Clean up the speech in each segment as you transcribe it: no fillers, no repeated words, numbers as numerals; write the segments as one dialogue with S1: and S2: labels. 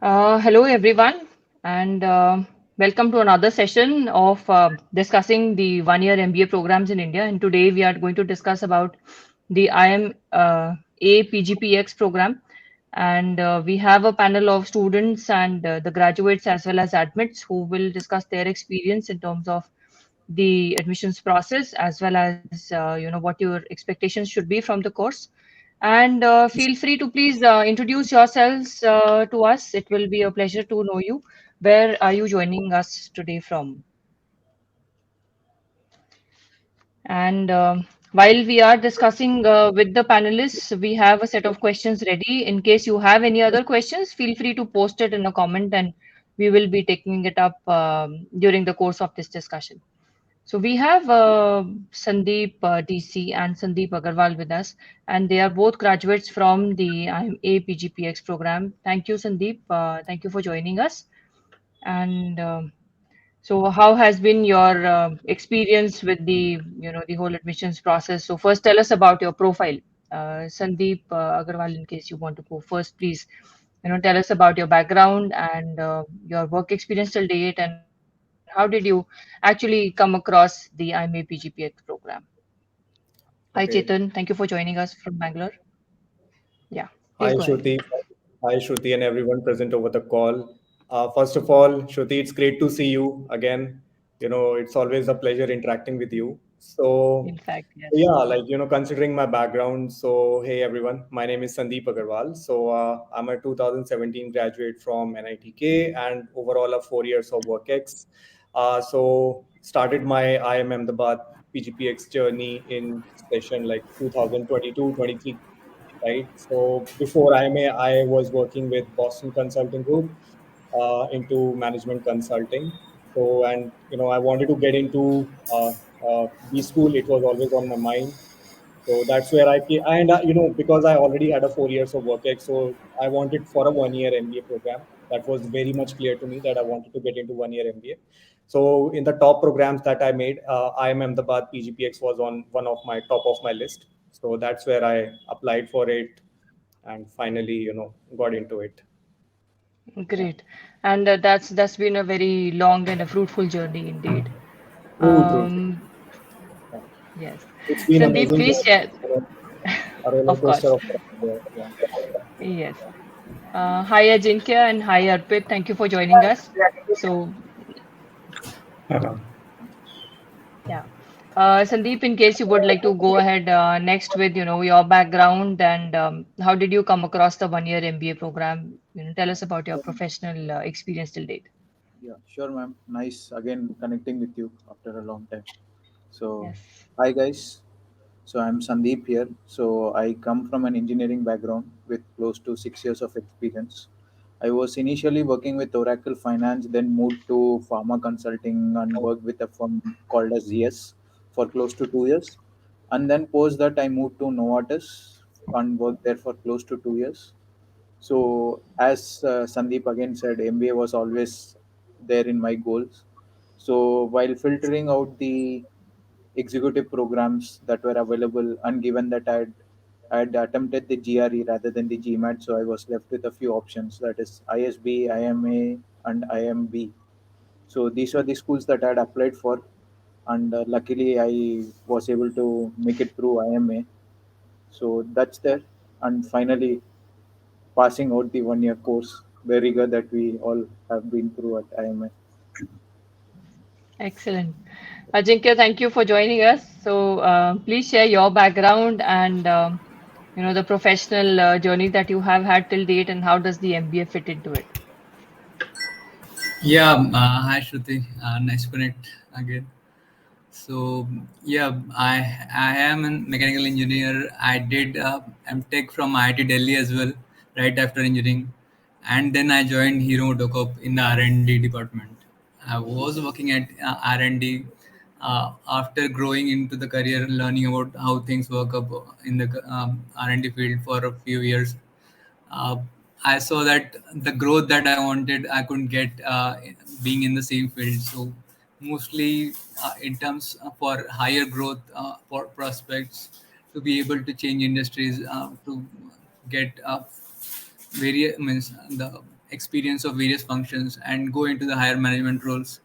S1: Hello, everyone, and welcome to another session of discussing the one-year MBA programs in India. And today we are going to discuss about the IIMA PGPX program. And we have a panel of students and the graduates as well as admits who will discuss their experience in terms of the admissions process as well as what your expectations should be from the course. And feel free to please introduce yourselves to us. It will be a pleasure to know you. Where are you joining us today from? And while we are discussing with the panelists, we have a set of questions ready. In case you have any other questions, feel free to post it in a comment and we will be taking it up during the course of this discussion. So we have Sandeep DC and Sandeep Agarwal with us, and they are both graduates from the IIMA PGPX program. Thank you, Sandeep. Thank you for joining us. And so, how has been your experience with the whole admissions process? So, first, tell us about your profile. Sandeep Agarwal, in case you want to go first, please. Tell us about your background and your work experience till date, and how did you actually come across the IMA PGPX program? Hi, Chetan.
S2: Okay.
S1: Thank you for joining us from Bangalore. Yeah, please go
S2: Hi,
S1: ahead.
S2: Shruti. Hi, Shruti, and everyone present over the call. First of all, Shruti, it's great to see you again. It's always a pleasure interacting with you.
S1: In fact, yes.
S2: Yeah, considering my background, so hey, everyone, my name is Sandeep Agarwal. I'm a 2017 graduate from NITK and overall a 4 years of WorkX. Started my IIM Ahmedabad PGPX journey in session like 2022-23, right? So before IMA, I was working with Boston Consulting Group into management consulting. I wanted to get into B school. It was always on my mind. So that's where I came. And, because I already had a 4 years of work ex, so I wanted for a 1 year MBA program. That was very much clear to me that I wanted to get into 1 year MBA. So in the top programs that I made, IIM Ahmedabad PGPX was on one of my top of my list. So that's where I applied for it and finally, got into it. Yeah.
S1: Great. And that's been a very long and a fruitful journey indeed.
S2: True, true, true.
S1: Um,
S2: Yeah.
S1: yes.
S2: It's been
S1: Sandeep,
S2: amazing
S1: please
S2: journey.
S1: share.
S2: A roller
S1: Of
S2: coaster
S1: course.
S2: of yeah.
S1: Yes. Hi, Ajinkya, and hi, Arpit. Thank you for joining us. So, yeah. Sandeep, in case you would like to go ahead next with, your background and how did you come across the one-year MBA program? Tell us about your professional experience till date.
S3: Yeah, sure, ma'am. Nice again connecting with you after a long time. So,
S1: Yes.
S3: hi guys. So, I'm Sandeep here. So, I come from an engineering background with close to 6 years of experience. I was initially working with Oracle Finance, then moved to pharma consulting and worked with a firm called as ZS for close to 2 years. And then post that, I moved to Novartis and worked there for close to 2 years. So, as Sandeep again said, MBA was always there in my goals. So, while filtering out the executive programs that were available, and given that I had attempted the GRE rather than the GMAT, so I was left with a few options, that is ISB, IMA, and IMB. So, these were the schools that I had applied for, and luckily I was able to make it through IMA. So, that's there. And finally, passing out the 1 year course, the rigor that we all have been through at IMA.
S1: Excellent. Ajinkya, thank you for joining us. So, please share your background and the professional journey that you have had till date, and how does the MBA fit into it?
S4: Yeah, hi Shruti. Nice to connect again. So I am a mechanical engineer. I did MTech from IIT Delhi as well, right after engineering, and then I joined Hero Motocorp in the R&D department. I was working at R&D after growing into the career, learning about how things work up in the R&D field for a few years. uh, I saw that the growth that I wanted, I couldn't get being in the same field. So mostly in terms for higher growth for prospects, to be able to change industries, to get various means the experience of various functions and go into the higher management roles.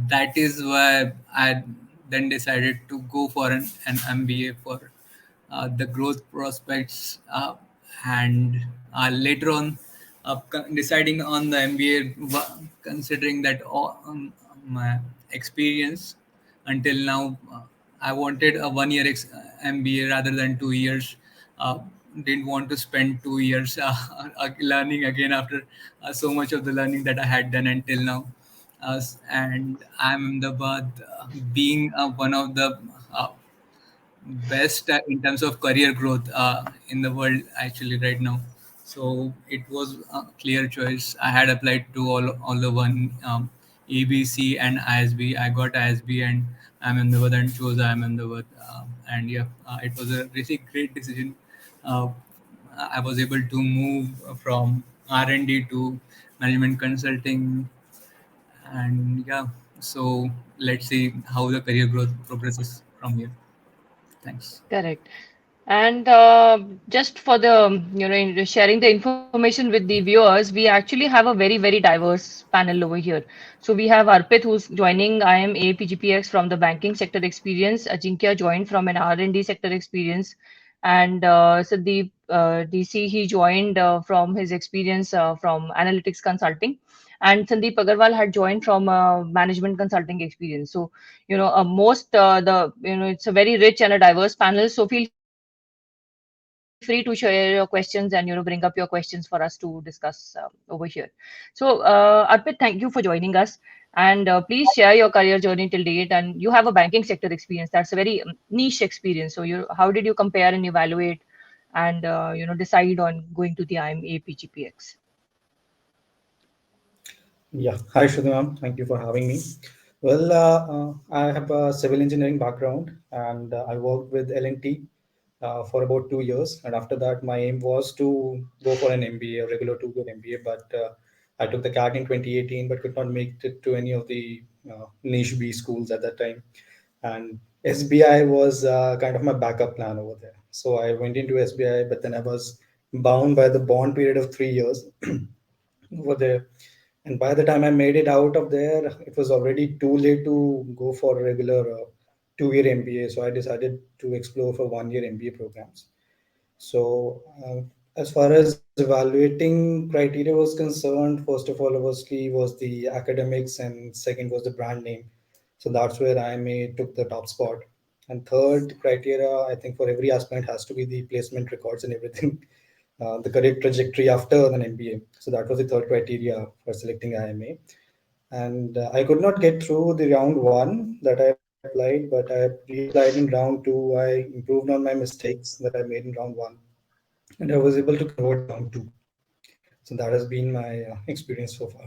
S4: That is why I then decided to go for an MBA for the growth prospects, and later on deciding on the MBA, considering that all, my experience until now, I wanted a 1 year MBA rather than 2 years. Uh, didn't want to spend 2 years learning again after so much of the learning that I had done until now. And I'm the being one of the best in terms of career growth in the world actually right now. So it was a clear choice. I had applied to all the one, ABC and ISB. I got ISB and Ahmedabad and chose Ahmedabad. And yeah, it was a really great decision. Uh, I was able to move from R&D to management consulting, and yeah. So let's see how the career growth progresses from here. Thanks.
S1: Correct. And just for the, sharing the information with the viewers, we actually have a very, very diverse panel over here. So we have Arpit, who's joining IIMA PGPX from the banking sector experience. Ajinkya joined from an R&D sector experience. And Sandeep DC, he joined from his experience from analytics consulting. And Sandeep Agarwal had joined from management consulting experience. So most the it's a very rich and a diverse panel, so feel free to share your questions and bring up your questions for us to discuss over here. So Arpit, thank you for joining us, and please share your career journey till date. And you have a banking sector experience, that's a very niche experience. So how did you compare and evaluate and decide on going to the IIMA PGPX?
S5: Yeah, hi Shudham, thank you for having me. Well, I have a civil engineering background and I worked with L&T for about 2 years. And after that, my aim was to go for an MBA, a regular 2 year MBA. But I took the CAT in 2018, but could not make it to any of the niche B schools at that time. And SBI was kind of my backup plan over there. So I went into SBI, but then I was bound by the bond period of 3 years over there. And by the time I made it out of there, it was already too late to go for a regular 2 year MBA. So I decided to explore for 1 year MBA programs. So, as far as evaluating criteria was concerned, first of all, obviously, was the academics, and second was the brand name. So that's where IMA took the top spot. And third criteria, I think for every aspirant has to be the placement records and everything, the correct trajectory after an MBA. So that was the third criteria for selecting IMA. And I could not get through the round one that I applied, but I reapplied in round two. I improved on my mistakes that I made in round one, and I was able to convert in round two. So that has been my experience so far.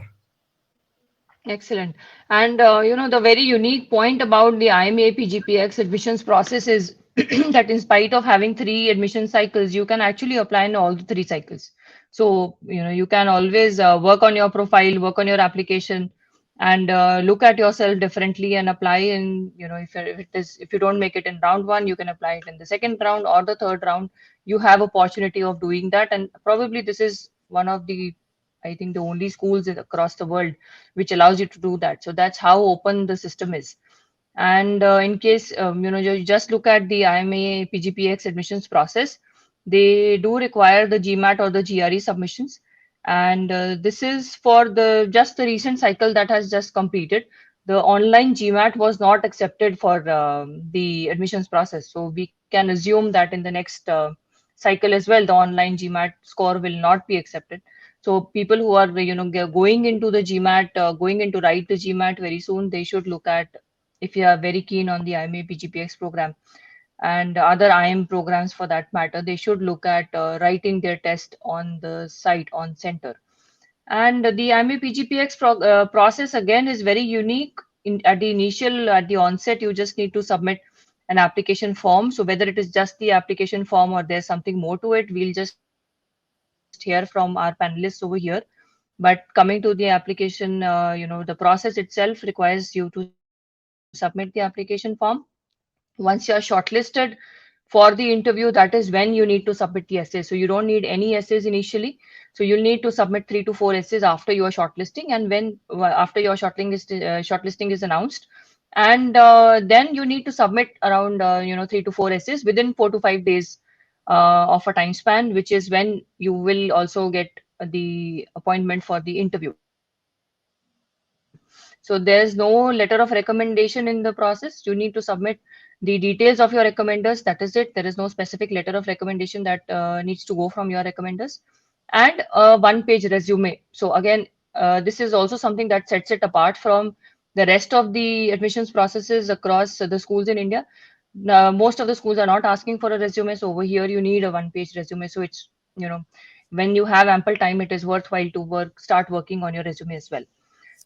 S1: Excellent. And the very unique point about the IMA PGPX admissions process is that in spite of having three admission cycles, you can actually apply in all the three cycles. So, you can always work on your profile, work on your application, and look at yourself differently and apply in, if you don't make it in round one, you can apply it in the second round or the third round. You have opportunity of doing that. And probably this is one of the, I think, the only schools across the world which allows you to do that. So that's how open the system is. And in case you just look at the IMA PGPX admissions process, they do require the GMAT or the GRE submissions. And this is for the just the recent cycle that has just completed. The online GMAT was not accepted for the admissions process. So we can assume that in the next cycle as well, the online GMAT score will not be accepted. So people who are going into the GMAT, going into write the GMAT very soon, they should look at, if you are very keen on the IMA PGPX program and other IM programs for that matter, they should look at writing their test on the site on center. And the IMA PGPX process again is very unique. At the onset, you just need to submit an application form. So whether it is just the application form or there's something more to it, we'll just hear from our panelists over here. But coming to the application, the process itself requires you to submit the application form. Once you are shortlisted for the interview, that is when you need to submit the essay. So you don't need any essays initially. So you'll need to submit 3 to 4 essays after your shortlisting, and after your shortlisting is announced, and then you need to submit around 3 to 4 essays within 4 to 5 days of a time span, which is when you will also get the appointment for the interview. So there's no letter of recommendation in the process. You need to submit the details of your recommenders. That is it. There is no specific letter of recommendation that needs to go from your recommenders. And a one-page resume. So again, this is also something that sets it apart from the rest of the admissions processes across the schools in India. Most of the schools are not asking for a resume, so over here you need a one-page resume. So it's, you know, when you have ample time, it is worthwhile to start working on your resume as well.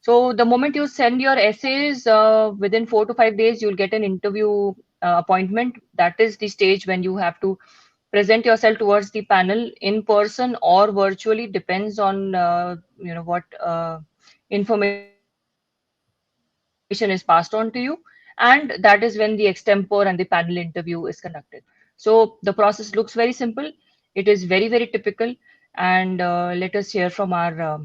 S1: So the moment you send your essays, within 4 to 5 days, you'll get an interview appointment. That is the stage when you have to present yourself towards the panel in person or virtually, depends on what information is passed on to you. And that is when the extempore and the panel interview is conducted. So the process looks very simple. It is very, very typical. And let us hear from our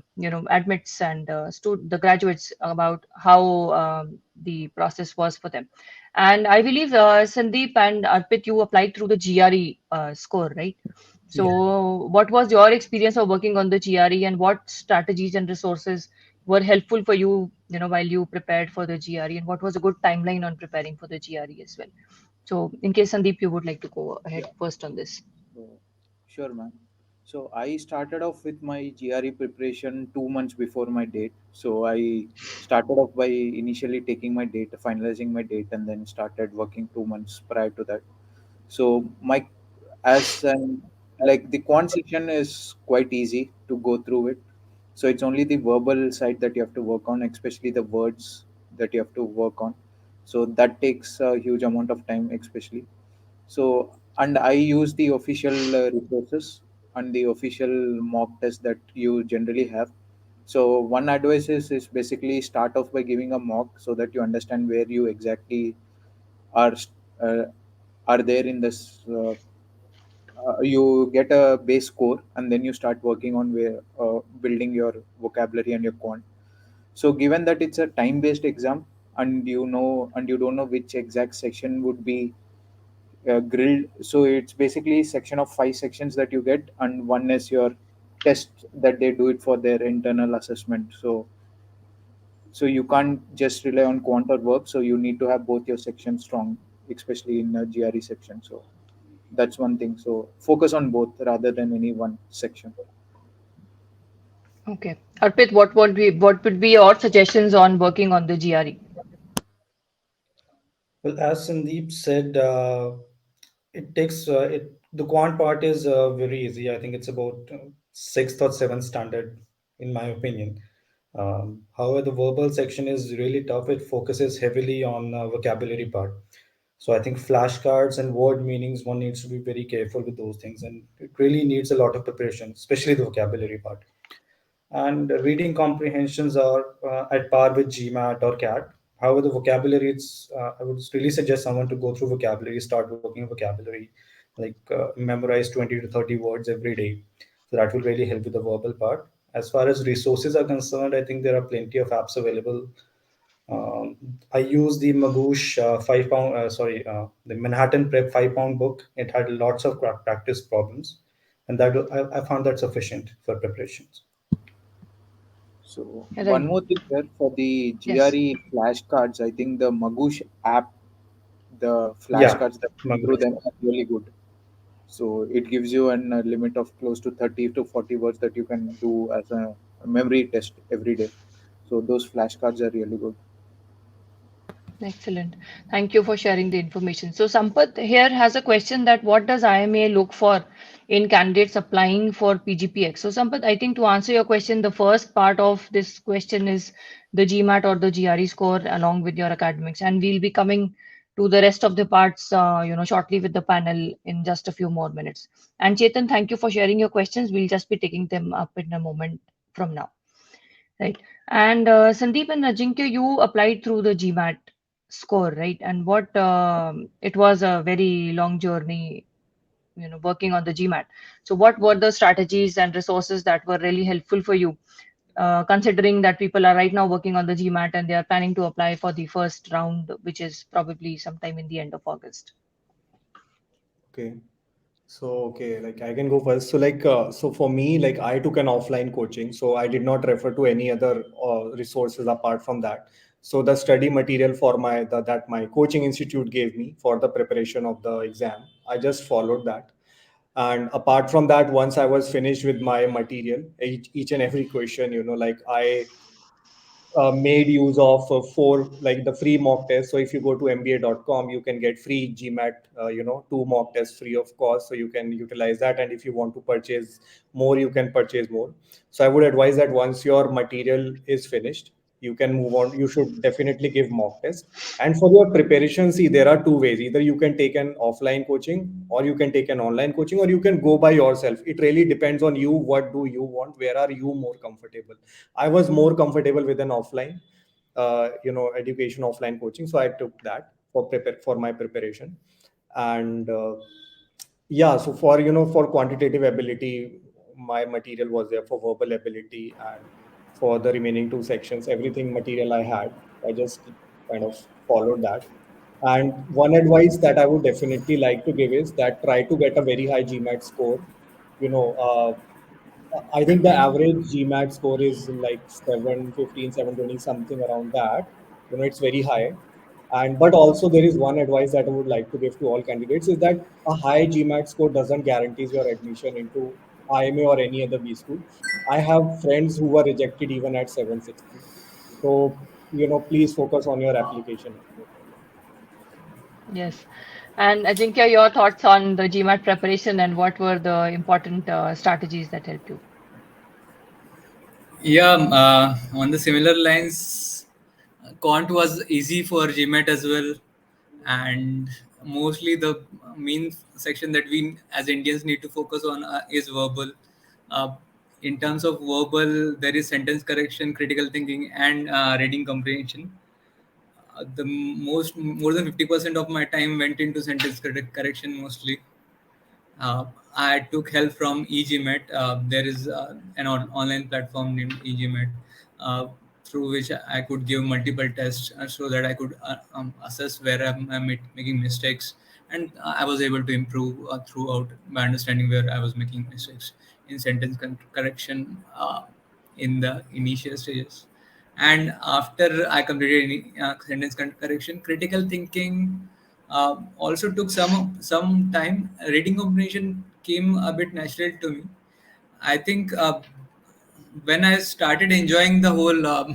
S1: admits and the graduates about how the process was for them. And I believe, Sandeep and Arpit, you applied through the GRE score, right?
S5: Yeah.
S1: So what was your experience of working on the GRE, and what strategies and resources were helpful for you, while you prepared for the GRE, and what was a good timeline on preparing for the GRE as well? So in case Sandeep, you would like to go ahead
S3: Yeah.
S1: first on this.
S3: So, sure, ma'am. So I started off with my GRE preparation 2 months before my date. So I started off by initially taking my date, finalizing my date, and then started working 2 months prior to that. So my as an like the quant section is quite easy to go through it. So it's only the verbal side that you have to work on, especially the words that you have to work on. So that takes a huge amount of time, especially. So, and I use the official resources and the official mock test that you generally have. So, one advice is basically start off by giving a mock so that you understand where you exactly are uh, are there in this. You get a base score and then you start working on where building your vocabulary and your quant. So, given that it's a time-based exam and you don't know which exact section would be grilled. So it's basically section of 5 sections that you get, and one is your test that they do it for their internal assessment. So you can't just rely on quant or verb. So you need to have both your sections strong, especially in a GRE section. So that's one thing. So focus on both rather than any one section.
S1: Okay. Arpit, what would be your suggestions on working on the GRE?
S5: Well, as Sandeep said, it takes the quant part is very easy. I think it's about sixth or seventh standard, in my opinion. However, the verbal section is really tough. It focuses heavily on vocabulary part. So I think flashcards and word meanings, one needs to be very careful with those things, and it really needs a lot of preparation, especially the vocabulary part. And reading comprehensions are at par with GMAT or CAT. However, the vocabulary, I would really suggest someone to go through vocabulary, start working vocabulary, like memorize 20 to 30 words every day. So that will really help with the verbal part. As far as resources are concerned, I think there are plenty of apps available. I use the Magoosh 5 pound, the Manhattan Prep 5 pound book. It had lots of practice problems, and I found that sufficient for preparations.
S3: So one
S1: Right.
S3: more thing here for the
S1: Yes.
S3: GRE flashcards, I think the Magoosh app, the
S5: Yeah,
S3: flashcards that come through
S5: Magoosh.
S3: them are really good. So it gives you an a limit of close to 30 to 40 words that you can do as a memory test every day. So those flashcards are really good.
S1: Excellent. Thank you for sharing the information. So Sampath here has a question that what does IMA look for in candidates applying for PGPX? So Sampath, I think to answer your question, the first part of this question is the GMAT or the GRE score along with your academics, and we'll be coming to the rest of the parts, shortly with the panel in just a few more minutes. And Chetan, thank you for sharing your questions. We'll just be taking them up in a moment from now. Right. And Sandeep and Ajinkya, you applied through the GMAT score, right? And what it was a very long journey working on the GMAT. So what were the strategies and resources that were really helpful for you, considering that people are right now working on the GMAT and they are planning to apply for the first round, which is probably sometime in the end of August?
S2: Okay. So, okay, like I can go first. So, so for me, like I took an offline coaching, so I did not refer to any other resources apart from that. So, the study material for that my coaching institute gave me for the preparation of the exam, I just followed that. And apart from that, once I was finished with my material, each and every question, like I made use of four, like the free mock test. So if you go to mba.com, you can get free GMAT, two mock tests free of cost. So you can utilize that. And if you want to purchase more, you can purchase more. So I would advise that once your material is finished, you can move on. You should definitely give mock test. And for your preparation, see, there are two ways. Either you can take an offline coaching, or you can take an online coaching, or you can go by yourself. It really depends on you. What do you want? Where are you more comfortable? I was more comfortable with an offline, education offline coaching. So I took that for my preparation. And yeah, so for, for quantitative ability, my material was there for verbal ability, and for the remaining two sections, everything material I had, I just kind of followed that. And one advice that I would definitely like to give is that try to get a very high GMAT score. You know, I think the average GMAT score is like 715, 720, something around that. It's very high. And but also there is one advice that I would like to give to all candidates is that a high GMAT score doesn't guarantees your admission into IIMA or any other B school. I have friends who were rejected even at 760. So, please focus on your application.
S1: Yes. And Ajinkya, your thoughts on the GMAT preparation and what were the important strategies that helped you?
S4: Yeah, on the similar lines, Quant was easy for GMAT as well, and mostly the main section that we as Indians need to focus on is verbal. Uh, in terms of verbal, there is sentence correction, critical thinking, and reading comprehension. The most more than 50% of my time went into sentence correction mostly. uh, I took help from eGMAT. There is online platform named eGMAT, uh, through which I could give multiple tests so that I could assess where I'm making mistakes, and I was able to improve throughout by understanding where I was making mistakes in sentence correction in the initial stages. And after I completed sentence correction, critical thinking also took some time. Reading comprehension came a bit natural to me. I think when I started enjoying the whole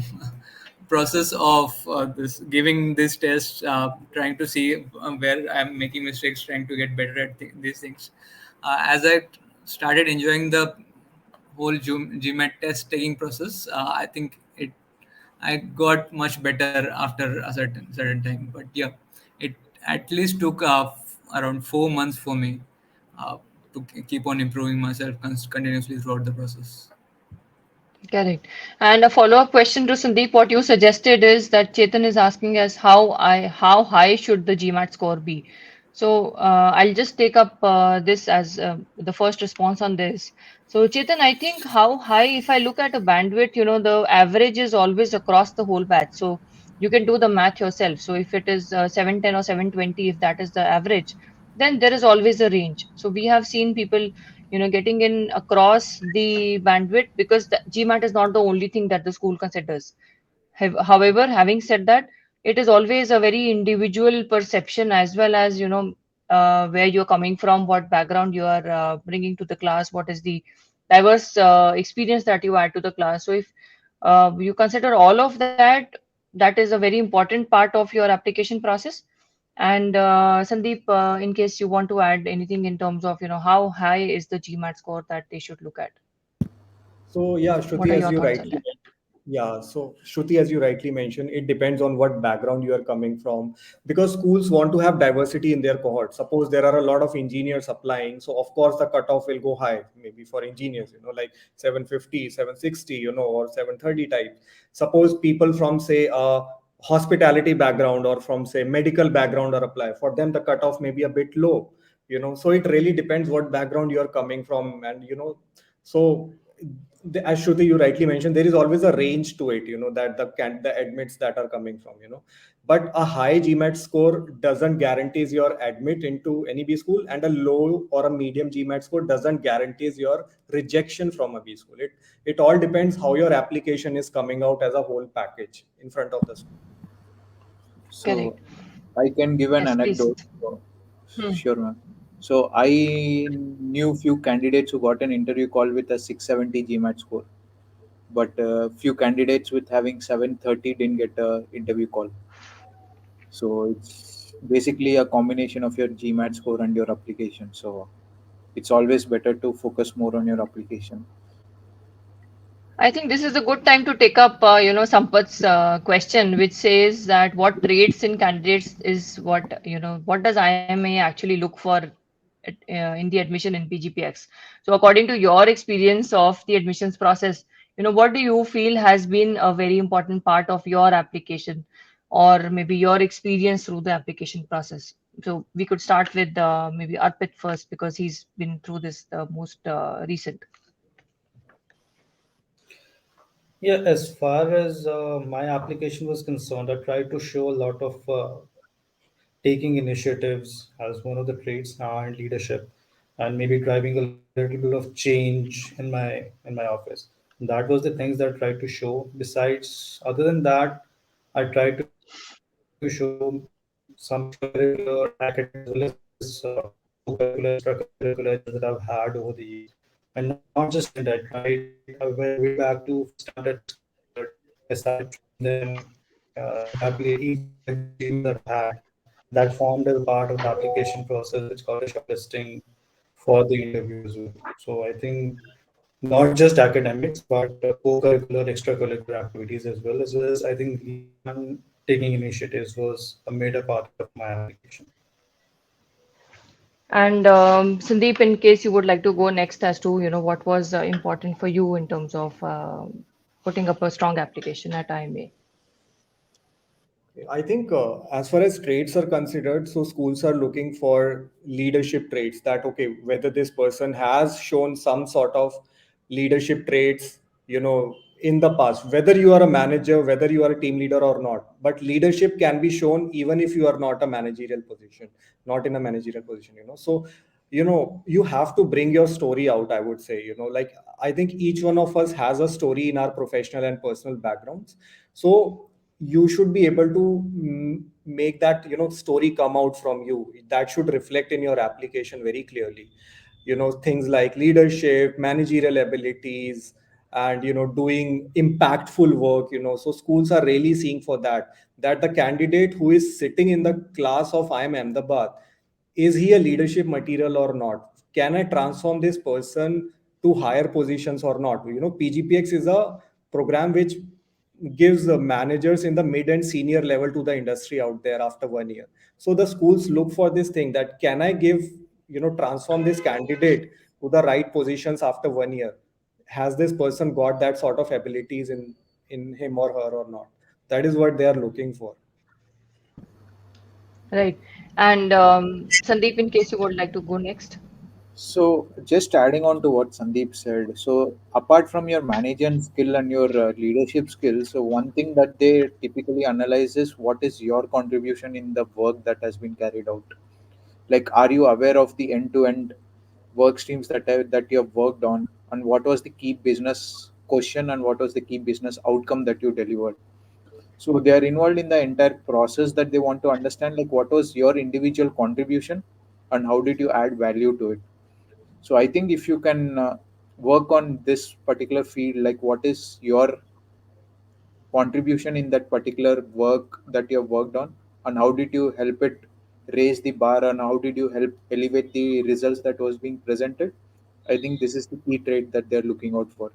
S4: process of this giving this test, trying to see where I'm making mistakes, trying to get better at these things. As I started enjoying the whole GMAT test taking process, I think I got much better after a certain time. But yeah, it at least took around 4 months for me uh, to keep on improving myself continuously throughout the process.
S1: Correct. And a follow-up question to Sandeep, what you suggested is that Chetan is asking us how high should the GMAT score be? So I'll just take up this as the first response on this. So Chetan, I think how high, if I look at a bandwidth, the average is always across the whole batch. So you can do the math yourself. So if it is 710 or 720, if that is the average, then there is always a range. So we have seen people getting in across the bandwidth, because the GMAT is not the only thing that the school considers. However, having said that, it is always a very individual perception, as well as where you're coming from, what background you are bringing to the class, what is the diverse experience that you add to the class. So if you consider all of that, that is a very important part of your application process. And Sandeep, in case you want to add anything in terms of how high is the GMAT score that they should look at.
S2: So yeah,
S1: What
S2: Shruti,
S1: are
S2: as
S1: your
S2: you
S1: thoughts on
S2: rightly
S1: that?
S2: mentioned, yeah, so Shruti, as you rightly mentioned, it depends on what background you are coming from, because schools want to have diversity in their cohort. Suppose there are a lot of engineers applying, so of course the cutoff will go high, maybe for engineers, like 750, 760, or 730 type. Suppose people from say a hospitality background or from say medical background are apply, for them the cutoff may be a bit low. So it really depends what background you're coming from. And so as Shruti, you rightly mentioned, there is always a range to it, that the admits that are coming from, but a high GMAT score doesn't guarantees your admit into any B school, and a low or a medium GMAT score doesn't guarantees your rejection from a B school. It all depends how your application is coming out as a whole package in front of the school.
S3: So
S1: Correct.
S3: I can give an
S1: Yes, please.
S3: anecdote. So,
S1: Hmm.
S3: sure, ma'am. So I knew few candidates who got an interview call with a 670 GMAT score, but few candidates with having 730 didn't get a interview call. So it's basically a combination of your GMAT score and your application. So it's always better to focus more on your application.
S1: I think this is a good time to take up, Sampath's question, which says that what traits in candidates is what, what does IMA actually look for in the admission in PGPX? So, according to your experience of the admissions process, what do you feel has been a very important part of your application, or maybe your experience through the application process? So, we could start with maybe Arpit first because he's been through this the most recent.
S5: Yeah, as far as my application was concerned, I tried to show a lot of taking initiatives as one of the traits and leadership, and maybe driving a little bit of change in my office. That was the things that I tried to show. Besides, other than that, I tried to show some extracurricular activities as well as co-curricular, extracurricular activities that I've had over the years. And not just in that, I tried, I went way back to first standard, second standard. I started training them, evaluate each of the achievements that I've had. That formed as a part of the application process, which got a shortlisting for the interview as well. So I think not just academics, but co-curricular, extracurricular activities as well as I think leading and taking initiatives was a major part of my application.
S1: And Sandeep, in case you would like to go next as to, what was important for you in terms of putting up a strong application at IMA.
S2: I think as far as traits are considered, so schools are looking for leadership traits, that, okay, whether this person has shown some sort of leadership traits, in the past, whether you are a manager, whether you are a team leader or not. But leadership can be shown even if you are not a managerial position, not in a managerial position. So, you have to bring your story out, I would say, like, I think each one of us has a story in our professional and personal backgrounds. So you should be able to make that story come out from you. That should reflect in your application very clearly. Things like leadership, managerial abilities, and doing impactful work. So schools are really seeing for that the candidate who is sitting in the class of IIM Ahmedabad, is he a leadership material or not? Can I transform this person to higher positions or not? PGPX is a program which gives the managers in the mid and senior level to the industry out there after 1 year. So the schools look for this thing, that can I give, transform this candidate to the right positions after 1 year? Has this person got that sort of abilities in him or her or not? That is what they are looking for.
S1: Right. And Sandeep, in case you would like to go next.
S3: So, just adding on to what Sandeep said, so apart from your management skill and your leadership skills, so one thing that they typically analyze is what is your contribution in the work that has been carried out. Like, are you aware of the end-to-end work streams that you have worked on, and what was the key business question and what was the key business outcome that you delivered? So they are involved in the entire process that they want to understand, like what was your individual contribution and how did you add value to it. So I think if you can work on this particular field, like what is your contribution in that particular work that you have worked on, and how did you help it raise the bar, and how did you help elevate the results that was being presented. I think this is the key trait that they're looking out for.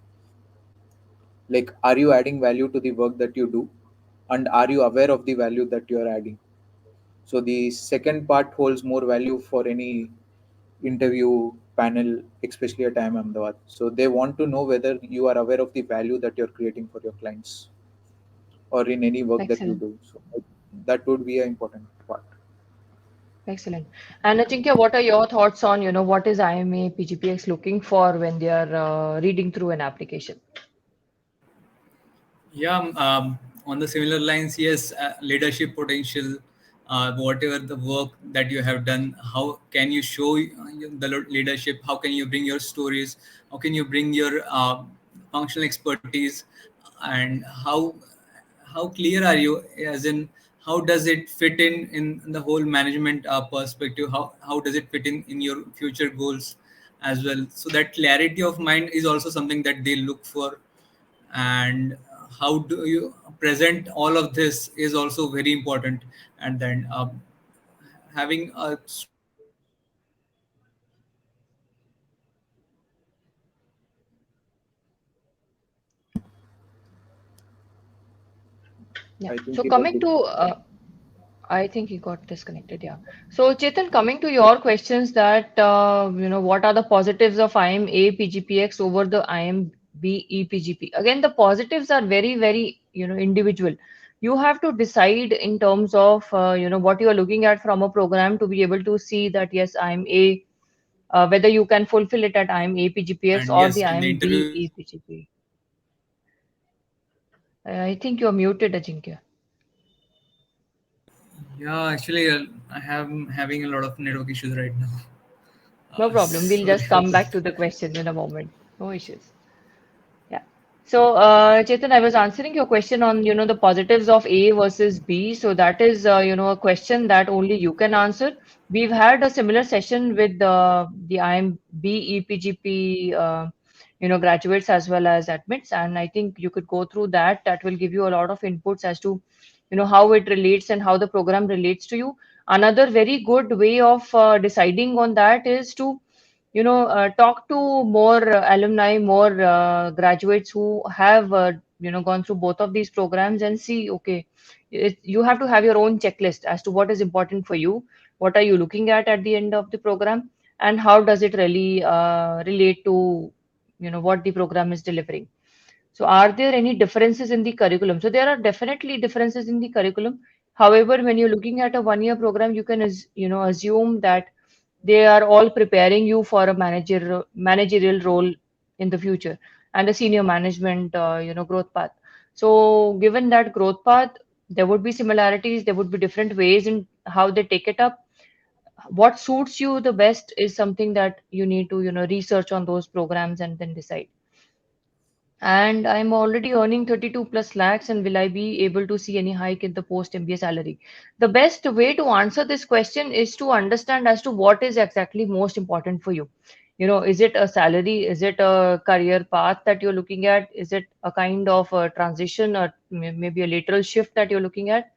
S3: Like, are you adding value to the work that you do, and are you aware of the value that you are adding? So the second part holds more value for any interview panel, especially at IIM Ahmedabad. So they want to know whether you are aware of the value that you're creating for your clients or in any work that you
S1: Excellent.
S3: do. So that would be an important part.
S1: Excellent. And Ajinkya, what are your thoughts on, what is IMA PGPX looking for when they are reading through an application?
S4: Yeah, on the similar lines, yes, leadership potential, whatever the work that you have done, how can you show the leadership? How can you bring your stories? How can you bring your functional expertise? And how clear are you? As in, how does it fit in the whole management perspective? How does it fit in your future goals as well? So that clarity of mind is also something that they look for. And how do you present all of this is also very important. And then having a strong communication skills is also very important.
S1: Yeah.
S3: I think
S1: So
S3: he got
S1: coming to, I think he got disconnected. Yeah. So Chetan, coming to your questions that, what are the positives of IMA PGPX over the IMB EPGP? Again, the positives are very, very, individual. You have to decide in terms of, what you are looking at from a program to be able to see that, yes, IMA, whether you can fulfill it at IMA PGPX
S4: And
S1: or
S4: yes,
S1: the
S4: in the
S1: IMB
S4: interview,
S1: EPGP. I think you're muted, Ajinkya.
S4: yeah, actually, I have having a lot of network issues right now.
S1: No problem. We'll
S4: Sorry
S1: just
S4: for
S1: come
S4: that.
S1: back to the question in a moment. No issues. Yeah. So, Chetan, I was answering your question on, the positives of A versus B. So that is, a question that only you can answer. We've had a similar session with the IMB EPGP, graduates as well as admits, and I think you could go through that. That will give you a lot of inputs as to, how it relates and how the program relates to you. Another very good way of deciding on that is to talk to more alumni, more graduates who have, gone through both of these programs and see, okay, you have to have your own checklist as to what is important for you, what are you looking at the end of the program, and how does it really relate to, what the program is delivering. So are there any differences in the curriculum? So there are definitely differences in the curriculum. However, when you're looking at a one-year program, you can, assume that they are all preparing you for a managerial role in the future and a senior management, growth path. So given that growth path, there would be similarities, there would be different ways in how they take it up. What suits you the best is something that you need to, research on those programs and then decide. And I'm already earning 32 plus lakhs, and will I be able to see any hike in the post MBA salary? The best way to answer this question is to understand as to what is exactly most important for you. Is it a salary? Is it a career path that you're looking at? Is it a kind of a transition or maybe a lateral shift that you're looking at?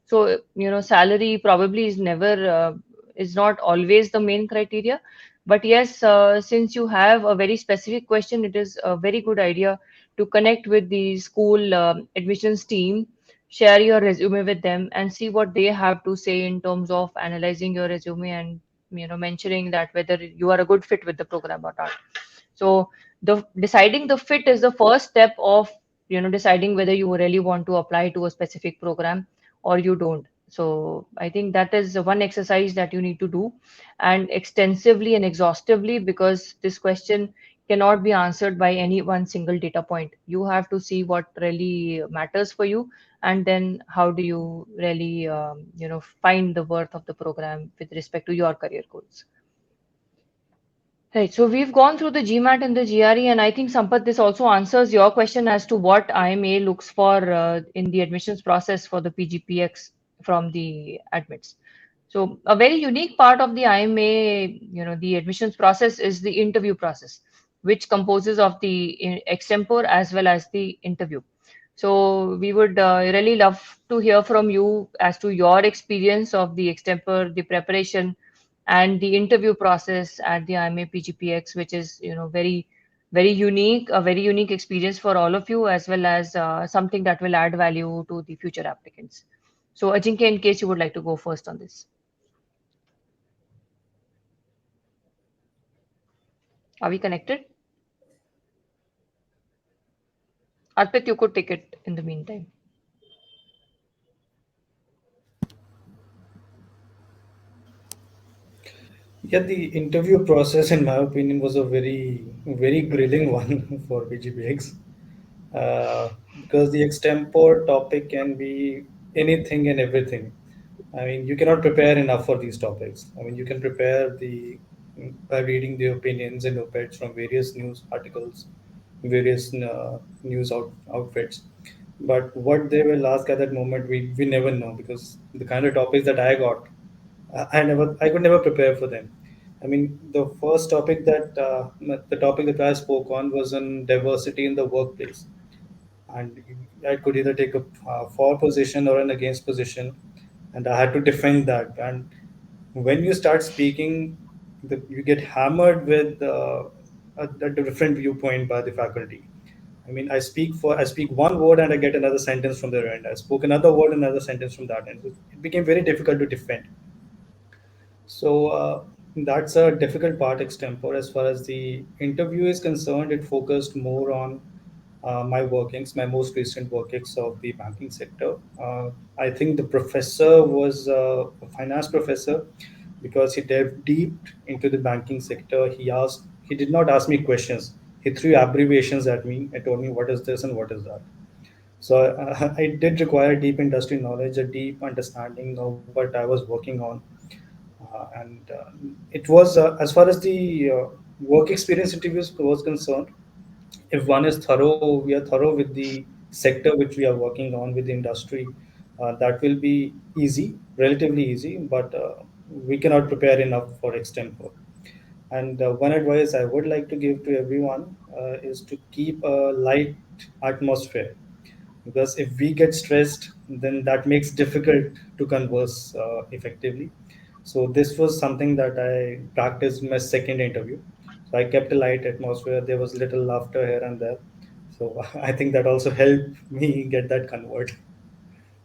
S1: So, salary probably is not always the main criteria. But yes, since you have a very specific question, it is a very good idea to connect with the school admissions team, share your resume with them, and see what they have to say in terms of analyzing your resume and mentioning that whether you are a good fit with the program or not. So the deciding the fit is the first step of deciding whether you really want to apply to a specific program or you don't. So I think that is one exercise that you need to do, and extensively and exhaustively, because this question cannot be answered by any one single data point. You have to see what really matters for you, and then how do you really find the worth of the program with respect to your career goals. Right. So we've gone through the GMAT and the GRE, and I think Sampath, this also answers your question as to what IMA looks for in the admissions process for the PGPX from the admits. So a very unique part of the IMA, the admissions process is the interview process, which composes of the extempore as well as the interview. So we would really love to hear from you as to your experience of the extempore, the preparation, and the interview process at the IMA PGPX, which is very very unique, a very unique experience for all of you, as well as something that will add value to the future applicants. So Ajinkya, in case you would like to go first on this, are we connected? Arpit, you could take it in the meantime.
S5: Yeah, the interview process, in my opinion, was a very grilling one for PGPX, because the extempore topic can be anything and everything. I mean, you cannot prepare enough for these topics. I mean, you can prepare by reading the opinions and op-eds from various news articles, various outfits. But what they will ask at that moment, we never know, because the kind of topics that I got, I could never prepare for them. I mean, the first topic the topic that I spoke on was on diversity in the workplace, and I could either take a for position or an against position, and I had to defend that. And when you start speaking, you get hammered with a different viewpoint by the faculty. I mean, I speak one word and I get another sentence from their end. I spoke another word, another sentence from that end. So it became very difficult to defend. So that's a difficult part extempore. As far as the interview is concerned, it focused more on my workings, my most recent workings of the banking sector. I think the professor was a finance professor, because he delved deep into the banking sector. He did not ask me questions. He threw abbreviations at me and told me what is this and what is that. So I did require deep industry knowledge, a deep understanding of what I was working on. And it was As far as the work experience interviews was concerned, if one is thorough, we are thorough with the sector which we are working on, with the industry, that will be easy, relatively easy, but we cannot prepare enough for extempore. And one advice I would like to give to everyone is to keep a light atmosphere, because if we get stressed, then that makes difficult to converse effectively. So this was something that I practiced in my second interview. So I kept a light atmosphere. There was little laughter here and there. So I think that also helped me get that convert.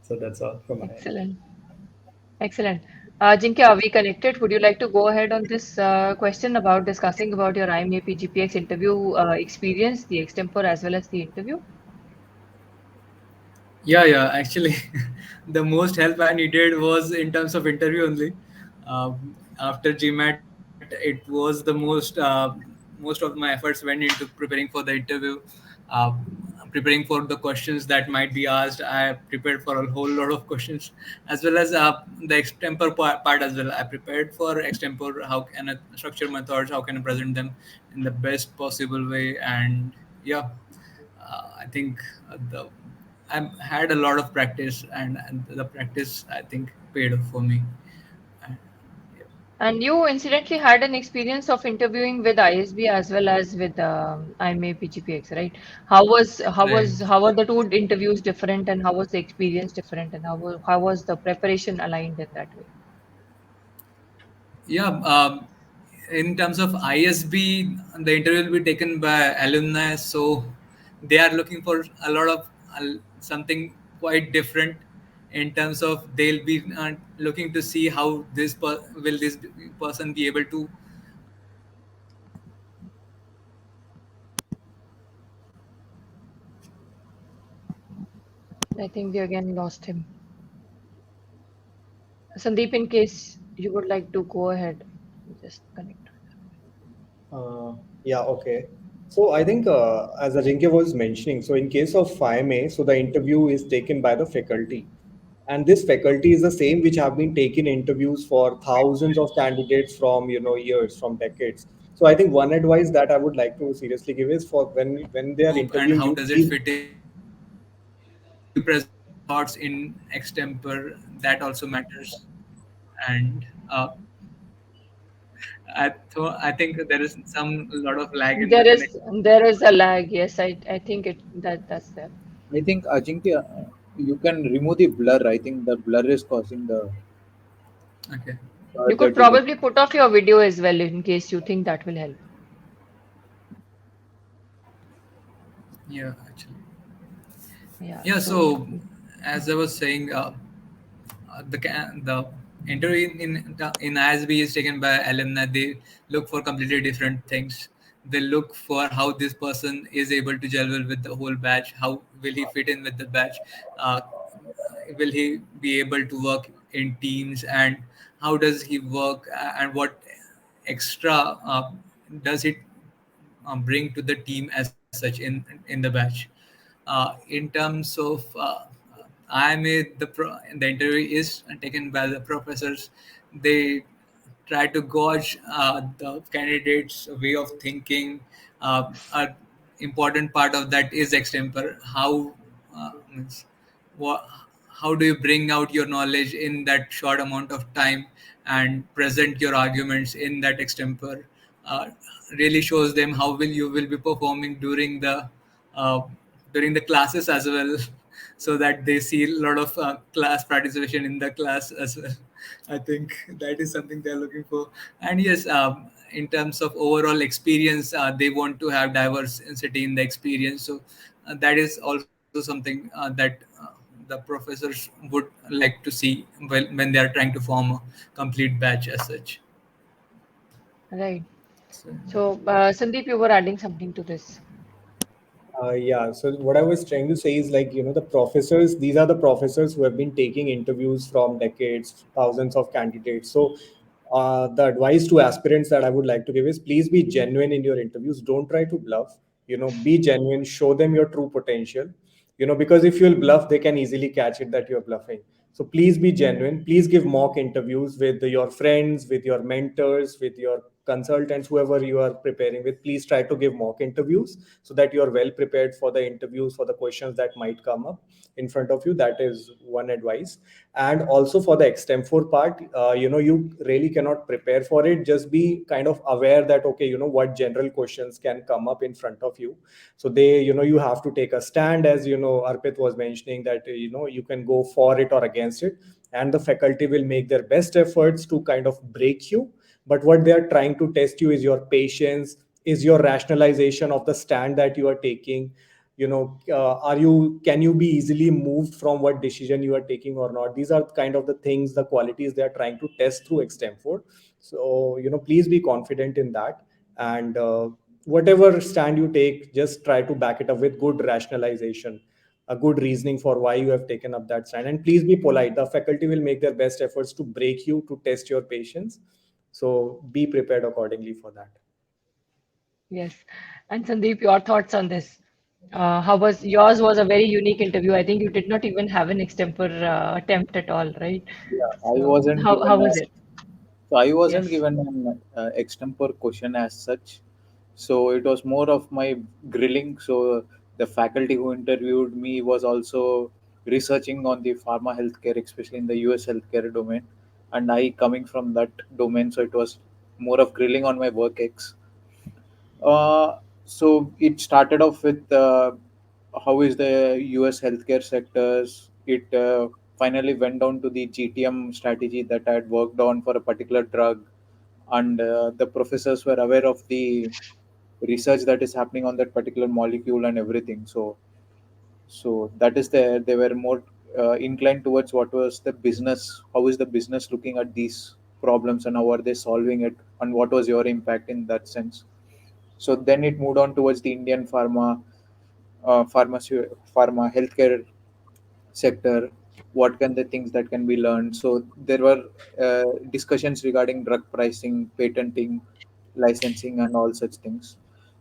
S5: So that's all from my end.
S1: Excellent. Excellent. Jinkya, are we connected? Would you like to go ahead on this question about discussing about your IIMA PGPX interview experience, the extempore as well as the interview?
S4: Yeah, yeah. Actually, the most help I needed was in terms of interview only. After GMAT, it was the most of my efforts went into preparing for the interview, uh, preparing for the questions that might be asked. I prepared for a whole lot of questions, as well as the extempore part as well. I prepared for extempore. How can I structure my thoughts? How can I present them in the best possible way? And yeah, I think the I had a lot of practice, and the practice I think paid off for me. And, yeah.
S1: And you incidentally had an experience of interviewing with ISB as well as with IIMA PGPX, right?
S4: Right.
S1: How were the two interviews different, and how was the experience different, and how was the preparation aligned in that way?
S4: Yeah. In terms of ISB, the interview will be taken by alumni, so they are looking for a lot of something quite different in terms of they'll be looking to see how will this person be able to
S1: I think we again lost him. Sandeep, in case you would like to go ahead, just connect.
S2: Yeah, okay. So I think, as Ajinkya was mentioning, so in case of FIMA, so the interview is taken by the faculty. And this faculty is the same which have been taking interviews for thousands of candidates from, years, from decades. So I think one advice that I would like to seriously give is, for when they are
S4: scope and
S2: interviewing
S4: how
S2: you,
S4: does it
S2: please.
S4: fit in, how you present your thoughts in extempore, that also matters. And I think there is some lot of lag in the
S1: There is
S4: connection.
S1: there is a lag. Yes, I think that's there.
S3: I think Ajinkya, you can remove the blur. I think the blur is causing the
S4: Okay.
S1: You
S3: the
S1: could
S3: delay.
S1: probably put off your video as well in case you think that will help.
S4: Yeah, actually.
S1: Yeah.
S4: Yeah,
S1: So
S4: so as I was saying, the interview in ISB is taken by alumni. They look for completely different things. They look for how this person is able to gel well with the whole batch. How will he fit in with the batch? Uh, will he be able to work in teams? And how does he work? And what extra does it bring to the team as such in the batch. In terms of IIMA, the interview is taken by the professors. They try to gauge the candidate's way of thinking. An important part of that is extemper. Means, what, how do you bring out your knowledge in that short amount of time and present your arguments in that extemper? Uh, Really shows them how will be performing uh, during the classes as well, so that they see a lot of class participation in the class as well. I think that is something they're looking for. And yes, in terms of overall experience, they want to have diversity in the experience. So that is also something that the professors would like to see when they are trying to form a complete batch as such.
S1: Right.
S4: So,
S1: So, Sandeep, you were adding something to this.
S2: Yeah, so what I was trying to say is like, the professors, these are the professors who have been taking interviews from decades, thousands of candidates. So, the advice to aspirants that I would like to give is please be genuine in your interviews. Don't try to bluff, be genuine, show them your true potential, because if you'll bluff, they can easily catch it that you're bluffing. So please be genuine. Please give mock interviews with your friends, with your mentors, with your consultants, whoever you are preparing with. Please try to give mock interviews so that you are well prepared for the interviews, for the questions that might come up in front of you. That is one advice. And also for the extempore part, you really cannot prepare for it. Just be kind of aware that, okay, what general questions can come up in front of you. So you have to take a stand, as Arpit was mentioning, that you can go for it or against it, and the faculty will make their best efforts to kind of break you. But what they are trying to test you is your patience, is your rationalization of the stand that you are taking. Are you can you be easily moved from what decision you are taking or not? These are kind of the things, the qualities they are trying to test through extemfor. So please be confident in that. And whatever stand you take, just try to back it up with good rationalization, a good reasoning for why you have taken up that stand. And please be polite. The faculty will make their best efforts to break you, to test your patience. So be prepared accordingly for that.
S1: Yes. And Sandeep, your thoughts on this? How was yours? Was a very unique interview. I think you did not even have an extemper attempt at all, right?
S3: Yeah, I
S1: So,
S3: wasn't
S1: how
S3: given
S1: was
S3: a
S1: it?
S3: so I wasn't
S1: Yes.
S3: given an extempore question as such. So it was more of my grilling. So the faculty who interviewed me was also researching on the pharma healthcare, especially in the US healthcare domain, and I coming from that domain, so it was more of grilling on my work ex. So it started off with how is the US healthcare sectors. It finally went down to the GTM strategy that I had worked on for a particular drug, and the professors were aware of the research that is happening on that particular molecule and everything. So that is they were more inclined towards what was the business, how is the business looking at these problems and how are they solving it, and what was your impact in that sense. So then it moved on towards the Indian pharma healthcare sector. What can the things that can be learned? So there were discussions regarding drug pricing, patenting, licensing, and all such things.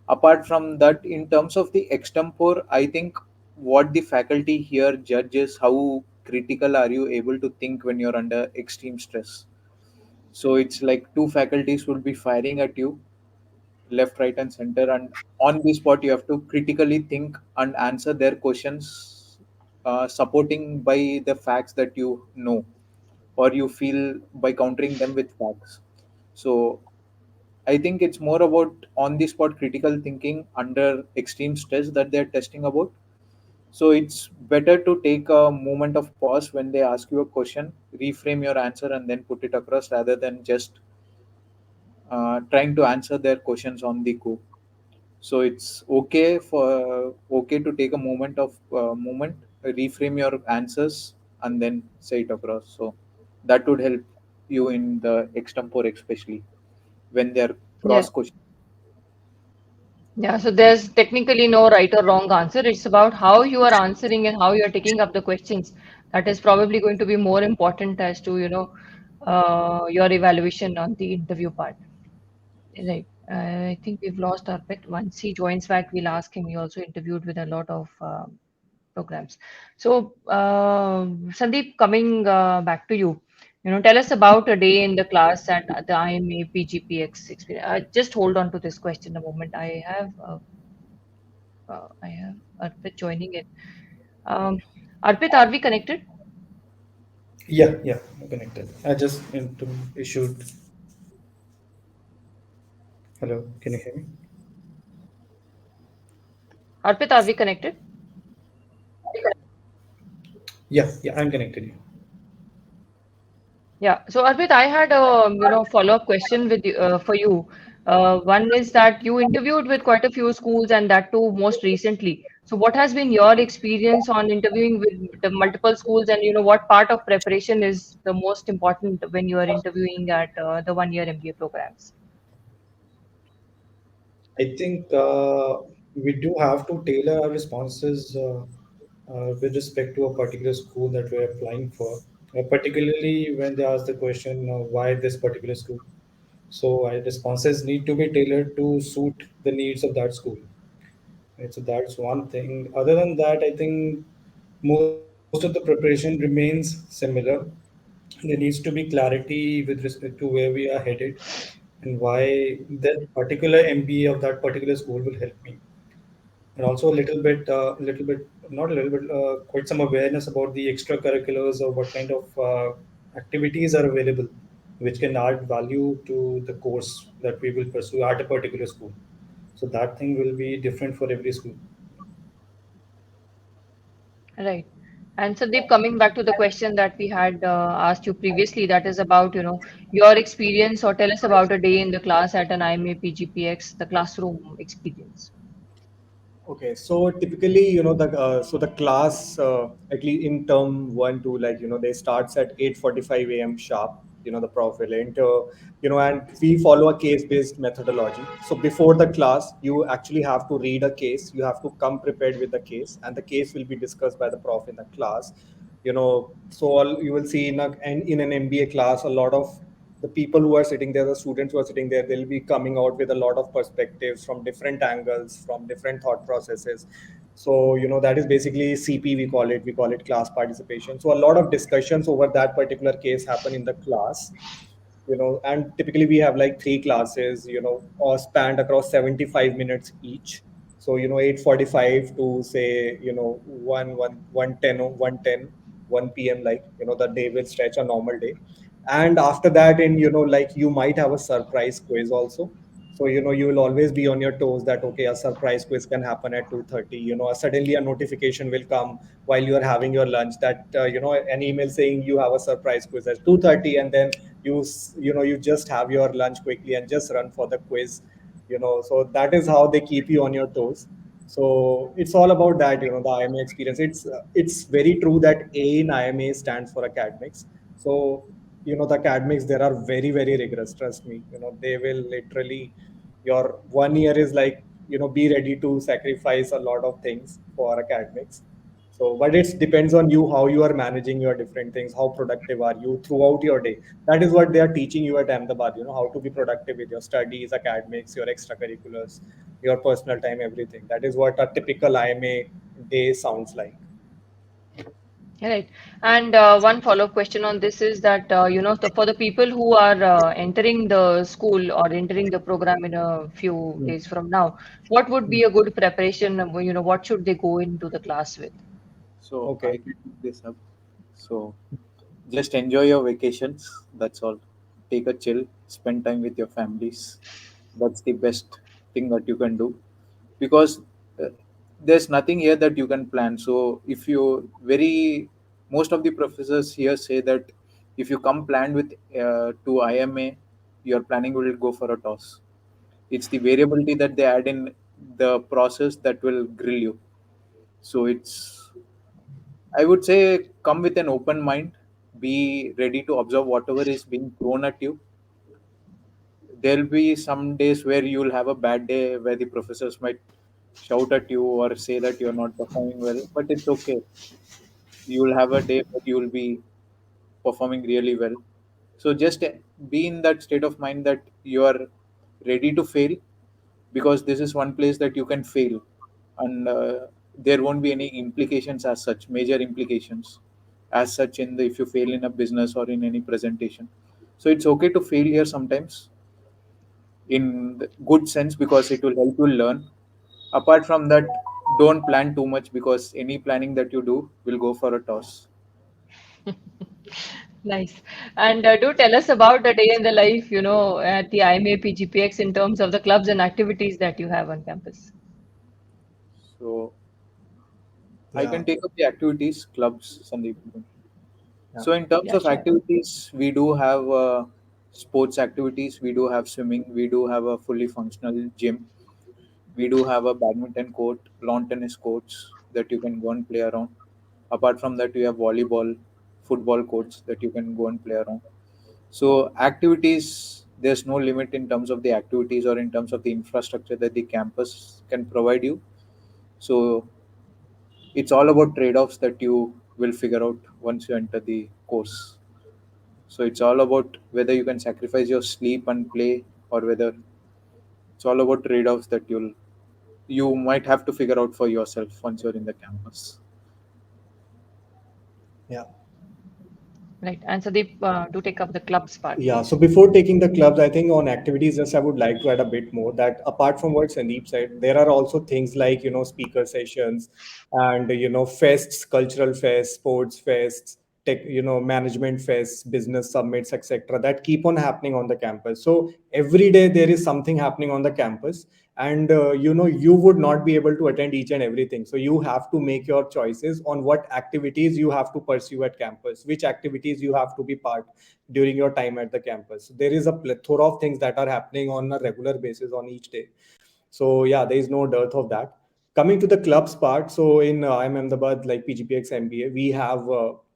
S3: Apart from that, in terms of the extempore, I think what the faculty here judges how critical are you able to think when you're under extreme stress. So it's like two faculties will be firing at you left, right, and center, and on the spot you have to critically think and answer their questions, supporting by the facts that you know or you feel by countering them with facts. So I think it's more about on the spot critical thinking under extreme stress that they're testing about. So it's better to take a moment of pause when they ask you a question, reframe your answer, and then put it across rather than just trying to answer their questions on the go. So it's okay to take a moment, reframe your answers, and then say it across. So that would help you in the extempore, especially when they're
S1: Yeah.
S3: cross question.
S1: Yeah. So there's technically no right or wrong answer. It's about how you are answering and how you are taking up the questions. That is probably going to be more important as to, your evaluation on the interview part. Right. I think we've lost our pet. Once he joins back, we'll ask him. He also interviewed with a lot of programs. So, Sandeep, coming back to you, tell us about a day in the class at the IIMA PGPX experience. Just hold on to this question a moment. I have Arpit joining in. Um, Arpit, are we connected?
S5: Yeah, yeah, I'm connected. I just issued. Hello, can you hear me?
S1: Arpit, are we connected?
S5: Yeah, yeah, I'm connected. Yeah.
S1: Yeah. So Arpit, I had a follow-up question with you, for you. One is that you interviewed with quite a few schools and that too most recently. So what has been your experience on interviewing with the multiple schools and what part of preparation is the most important when you are interviewing at the one-year MBA programs?
S5: I think we do have to tailor our responses with respect to a particular school that we're applying for, particularly when they ask the question, why this particular school? So our responses need to be tailored to suit the needs of that school. Right? So that's one thing. Other than that, I think most of the preparation remains similar. There needs to be clarity with respect to where we are headed and why that particular MBA of that particular school will help me. And also not a little bit, quite some awareness about the extracurriculars or what kind of activities are available, which can add value to the course that we will pursue at a particular school. So that thing will be different for every school.
S1: Right. And Sandeep, coming back to the question that we had asked you previously, that is about, your experience or tell us about a day in the class at an IMA PGPX, the classroom experience.
S2: Okay, so typically, the class, at least in term one, two, like, they starts at 8:45 a.m. sharp. The prof will enter, and we follow a case-based methodology. So before the class, you actually have to read a case. You have to come prepared with the case, and the case will be discussed by the prof in the class. So you will see in an MBA class, a lot of the people who are sitting there, the students who are sitting there, they'll be coming out with a lot of perspectives from different angles, from different thought processes. So, that is basically CP, we call it class participation. So a lot of discussions over that particular case happen in the class. And typically we have like three classes, or spanned across 75 minutes each. So 8:45 to say 1 p.m., like the day will stretch a normal day. And after that, in like, you might have a surprise quiz also. So you will always be on your toes that, okay, a surprise quiz can happen at 2:30. Suddenly a notification will come while you are having your lunch that an email saying you have a surprise quiz at 2:30, and then you just have your lunch quickly and just run for the quiz. So that is how they keep you on your toes. So it's all about that, the IMA experience. It's very true that A in IMA stands for academics. So the academics there are very, very rigorous, trust me. They will literally, your 1 year is like, be ready to sacrifice a lot of things for academics. So, but it depends on you how you are managing your different things, how productive are you throughout your day. That is what they are teaching you at Ahmedabad, how to be productive with your studies, academics, your extracurriculars, your personal time, everything. That is what a typical IMA day sounds like.
S1: Right. And one follow-up question on this is that, for the people who are entering the school or entering the program in a few
S2: Mm.
S1: days from now, what would be a good preparation? What should they go into the class with?
S3: So I
S2: Okay.
S3: can pick this up. So just enjoy your vacations. That's all. Take a chill. Spend time with your families. That's the best thing that you can do, because uh, there's nothing here that you can plan. So if you very most of the professors here say that if you come planned with to IMA, your planning will go for a toss. It's the variability that they add in the process that will grill you. So it's, I would say, come with an open mind, be ready to observe whatever is being thrown at you. There'll be some days where you'll have a bad day where the professors might shout at you or say that you're not performing well, but it's okay. You'll have a day where you'll be performing really well. So just be in that state of mind that you are ready to fail, because this is one place that you can fail, and there won't be any implications as such, major implications as such in the if you fail in a business or in any presentation. So it's okay to fail here sometimes, in the good sense, because it will help you learn. Apart from that, don't plan too much, because any planning that you do will go for a toss.
S1: Nice. And do tell us about the day in the life, at the IIMA PGPX in terms of the clubs and activities that you have on campus.
S3: So I
S5: Yeah,
S3: can take up the activities, clubs, Sandeep.
S5: yeah,
S3: So in terms
S1: Yeah,
S3: of
S1: sure.
S3: activities, we do have sports activities, we do have swimming, we do have a fully functional gym, we do have a badminton court, lawn tennis courts that you can go and play around. Apart from that, we have volleyball, football courts that you can go and play around. So activities, there's no limit in terms of the activities or in terms of the infrastructure that the campus can provide you. So it's all about trade-offs that you will figure out once you enter the course. So it's all about whether you can sacrifice your sleep and play, or whether it's all about trade-offs that you might have to figure out for yourself once you're in the campus.
S5: yeah.
S1: Right. And Sudeep, do take up the clubs part,
S2: Yeah,
S1: please.
S2: so before taking the clubs, I think on activities, just I would like to add a bit more that apart from what Sandeep said, there are also things like, speaker sessions and, fests, cultural fests, sports fests, tech, management fests, business summits, etc., that keep on happening on the campus. So every day there is something happening on the campus, and, you would not be able to attend each and everything. So you have to make your choices on what activities you have to pursue at campus, which activities you have to be part during your time at the campus. There is a plethora of things that are happening on a regular basis on each day. So yeah, there is no dearth of that. Coming to the clubs part, so in IIM Ahmedabad, like PGPX MBA, we have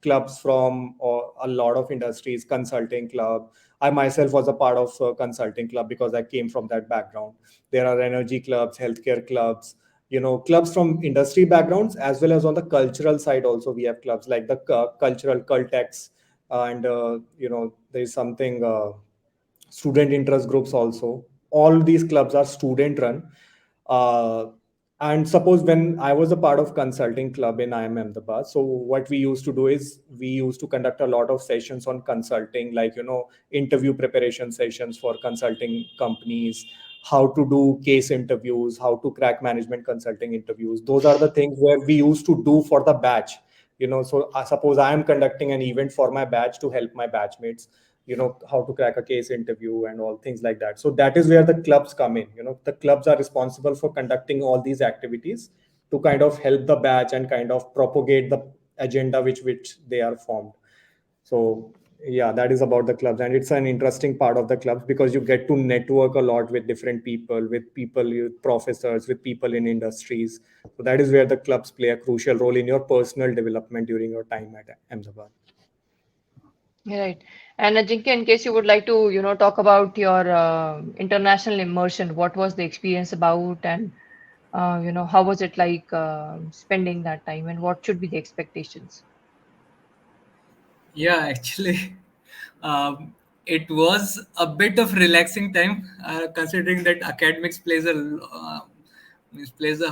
S2: clubs from a lot of industries, consulting club. I myself was a part of a consulting club because I came from that background. There are energy clubs, healthcare clubs, clubs from industry backgrounds, as well as on the cultural side also we have clubs like the cultural cultex, and there is something student interest groups also. All these clubs are student run. uh, and suppose when I was a part of consulting club in IIM Ahmedabad, so what we used to do is we used to conduct a lot of sessions on consulting, like interview preparation sessions for consulting companies, how to do case interviews, how to crack management consulting interviews. Those are the things where we used to do for the batch. So suppose I am conducting an event for my batch to help my batchmates, how to crack a case interview and all things like that. So that is where the clubs come in. The clubs are responsible for conducting all these activities to kind of help the batch and kind of propagate the agenda which they are formed. So yeah, that is about the clubs, and it's an interesting part of the clubs because you get to network a lot with different people, with people, with professors, with people in industries. So that is where the clubs play a crucial role in your personal development during your time at Ahmedabad.
S1: Right. And Ajinkya, in case you would like to, talk about your international immersion, what was the experience about, and how was it like spending that time, and what should be the expectations?
S4: Yeah, actually, um, it was a bit of relaxing time, considering that academics plays a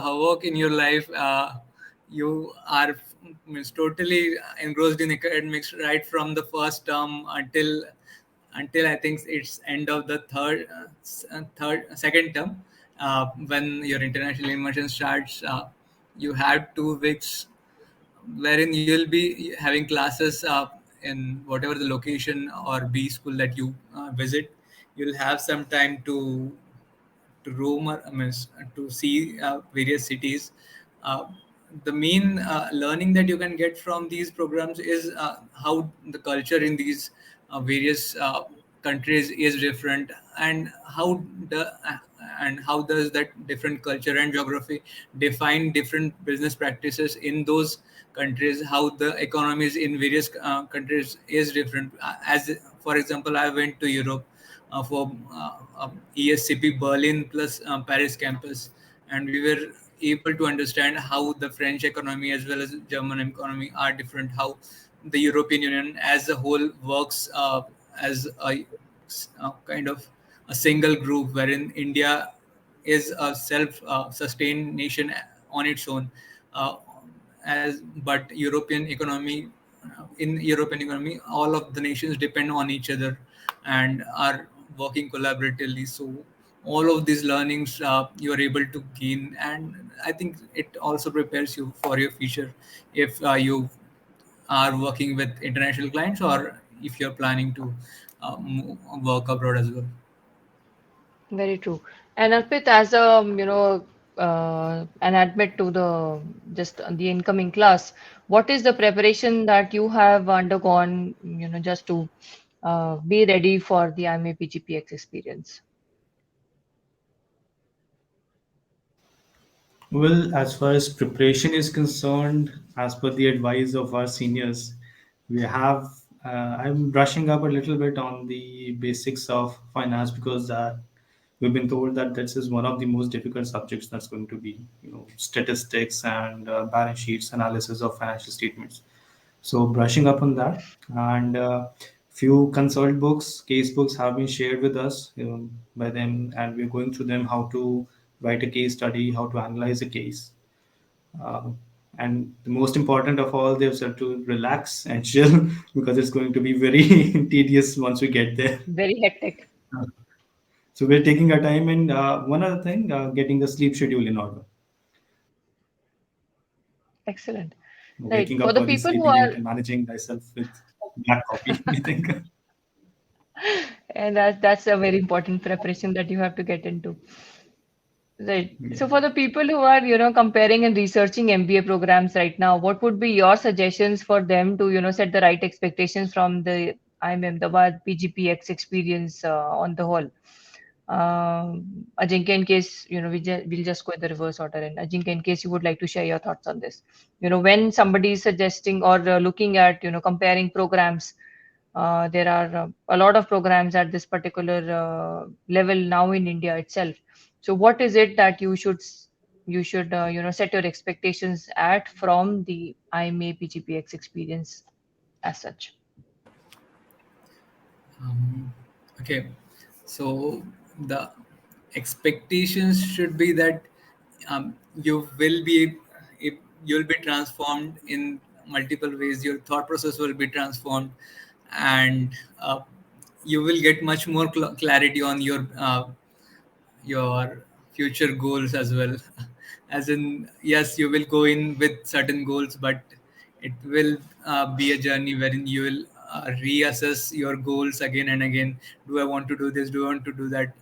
S4: havoc in your life. You are means totally engrossed in academics right from the first term until I think it's end of the second term, when your international immersion starts. You have 2 weeks wherein you'll be having classes in whatever the location or B school that you visit. You'll have some time to roam, or I mean, to see various cities. Uh, the main learning that you can get from these programs is how the culture in these various countries is different, and how does that different culture and geography define different business practices in those countries, how the economies in various countries is different. As for example, I went to Europe for ESCP Berlin plus Paris campus, and we were able to understand how the French economy as well as German economy are different, how the European Union as a whole works as a kind of a single group, wherein India is a self-sustained nation on its own. Uh, but in European economy, all of the nations depend on each other and are working collaboratively. So all of these learnings you are able to gain, and I think it also prepares you for your future if you are working with international clients, or if you're planning to work abroad as well.
S1: Very true. And Arpit, as a an admit to the just the incoming class, what is the preparation that you have undergone, just to be ready for the IIMA PGPX experience?
S5: Well, as far as preparation is concerned, as per the advice of our seniors, we have. I'm brushing up a little bit on the basics of finance because we've been told that this is one of the most difficult subjects that's going to be, statistics and balance sheets, analysis of financial statements. So brushing up on that, and few consult books, case books have been shared with us, by them, and we're going through them how to write a case study, how to analyze a case. Um, and the most important of all, they've said to relax and chill because it's going to be very tedious once we get there.
S1: Very hectic.
S5: So we're taking our time, and one other thing, getting the sleep schedule in order.
S1: Excellent. Right.
S5: Waking
S1: For
S5: up
S1: the
S5: early,
S1: people who
S5: sleeping late,
S1: are,
S5: and managing myself with black coffee. I think.
S1: and that's a very important preparation that you have to get into. Right.
S5: Yeah.
S1: So for the people who are, comparing and researching MBA programs right now, what would be your suggestions for them to, set the right expectations from the IIM Ahmedabad PGPX experience on the whole? Ajinkya, in case, we'll just go in the reverse order. And Ajinkya, in case you would like to share your thoughts on this, when somebody is suggesting or looking at, comparing programs, there are a lot of programs at this particular level now in India itself. So, what is it that you should set your expectations at from the IMA PGPX experience as such?
S4: Um, okay, so the expectations should be that you will be if you'll be transformed in multiple ways. Your thought process will be transformed, and you will get much more clarity on your future goals as well. As in, yes, you will go in with certain goals, but it will be a journey wherein you will reassess your goals again and again. Do I want to do this? Do I want to do that?